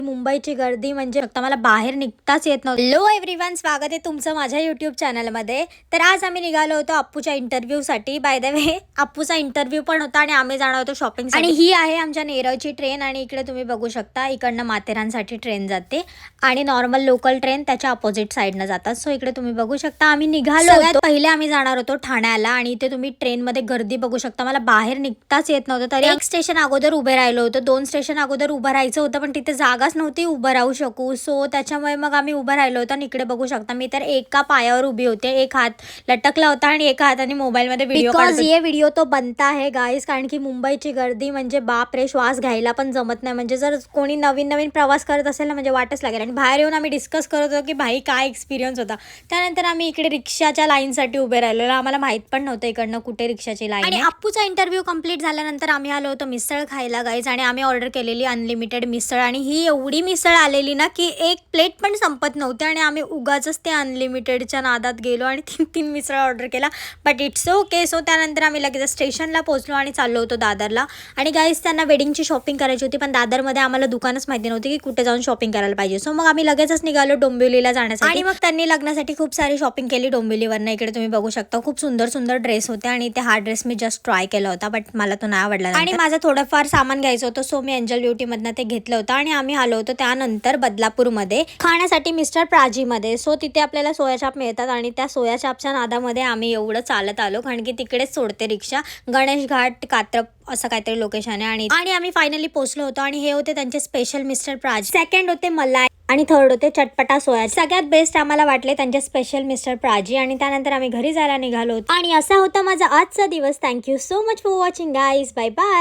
मुंबईची गर्दी म्हणजे फक्त मला बाहेर निघताच येत नव्हतं. हॅलो एव्हरीवन, स्वागत आहे तुमचं माझ्या यूट्यूब चॅनलमध्ये. तर आज आम्ही निघालो होतो अप्पूच्या इंटरव्ह्यूसाठी. बाय द वे अप्पूचा इंटरव्ह्यू पण होता आणि आम्ही जाणार होतो शॉपिंग. आणि ही आहे आमच्या नेरळची ट्रेन आणि इकडे तुम्ही बघू शकता इकडनं माथेरानसाठी ट्रेन जाते आणि नॉर्मल लोकल ट्रेन त्याच्या अपोजिट साईडनं जातात. सो इकडे तुम्ही बघू शकता आम्ही निघालो होतो. पहिले आम्ही जाणार होतो ठाण्याला आणि इथे तुम्ही ट्रेनमध्ये गर्दी बघू शकता. मला बाहेर निघताच येत नव्हतं. तरी एक स्टेशन अगोदर उभे राहिलो होतो, 2 स्टेशन अगोदर उभं राहायचं होतं पण तिथे जागा नव्हती उभं राहू शकू. सो त्याच्यामुळे मग आम्ही उभं राहिलो होतो आणि इकडे बघू शकता मी तर एका पायावर उभी होते, एक हात लटकला होता आणि एका हाताने मोबाईल मध्ये व्हिडिओ काढतो. ये व्हिडिओ तो बनता है गाइस, कारण की मुंबईची गर्दी म्हणजे बाप रे, श्वास घ्यायला पण जमत नाही. म्हणजे जर कोणी नवीन प्रवास करत असेल ना म्हणजे वाटच लागेल. आणि बाहेर येऊन आम्ही डिस्कस करत होतो की भाई काय एक्सपिरियन्स होता. त्यानंतर आम्ही इकडे रिक्षाच्या लाईनसाठी उभे राहिलो. आम्हाला माहित पण नव्हतं इकडनं कुठे रिक्षाची लाईन. आणि अप्पूचा इंटरव्ह्यू कंप्लीट झाल्यानंतर आम्ही आलो होतो मिसळ खायला गाइस. आणि आम्ही ऑर्डर केलेली अनलिमिटेड मिसळ आणि ही एवढी मिसळ आलेली ना की एक प्लेट पण संपत नव्हती. आणि आम्ही उगाचच ते अनलिमिटेडच्या नादात गेलो आणि 3 मिसळ ऑर्डर केला. But it's okay. सो त्यानंतर आम्ही लगेच स्टेशनला पोहोचलो आणि चाललो होतो दादरला. आणि गाईस त्यांना वेडिंगची शॉपिंग करायची होती पण दादरमध्ये आम्हाला दुकानच माहिती नव्हती की कुठे जाऊन शॉपिंग करायला पाहिजे. सो मग आम्ही लगेचच निघालो डोंबिवलीला जाण्यासाठी. आणि मग त्यांनी लग्नासाठी खूप सारी शॉपिंग केली डोंबिवलीवरनं. इकडे तुम्ही बघू शकता खूप सुंदर ड्रेस होते आणि ते हा ड्रेस मी जस्ट ट्राय केला होता बट मला तो नाही आवडला. आणि माझं थोडंफार सामान घ्यायचं होतं सो मी एंजल ब्युटीमधनं ते घेतलं होतं. आणि आम्ही आलो होतो त्यानंतर बदलापूरमध्ये खाण्यासाठी मिस्टर प्राजीमध्ये. सो तिथे आपल्याला सोया चाप मिळतात आणि त्या सोया चापच्या नादामध्ये आम्ही एवढं चालत आलो कारण की तिकडेच सोडते रिक्षा. गणेश घाट कात्रप असं काहीतरी लोकेशन आहे. आणि आम्ही फायनली पोहोचलो होतो आणि हे होते त्यांचे स्पेशल मिस्टर प्राजी. सेकंड होते मलाई आणि थर्ड होते चटपटा सोया. सगळ्यात बेस्ट आम्हाला वाटले त्यांचे स्पेशल मिस्टर प्राजी. आणि त्यानंतर आम्ही घरी जायला निघालो होतो. आणि असा होता माझा आजचा दिवस. Thank you so much for watching guys. Bye bye.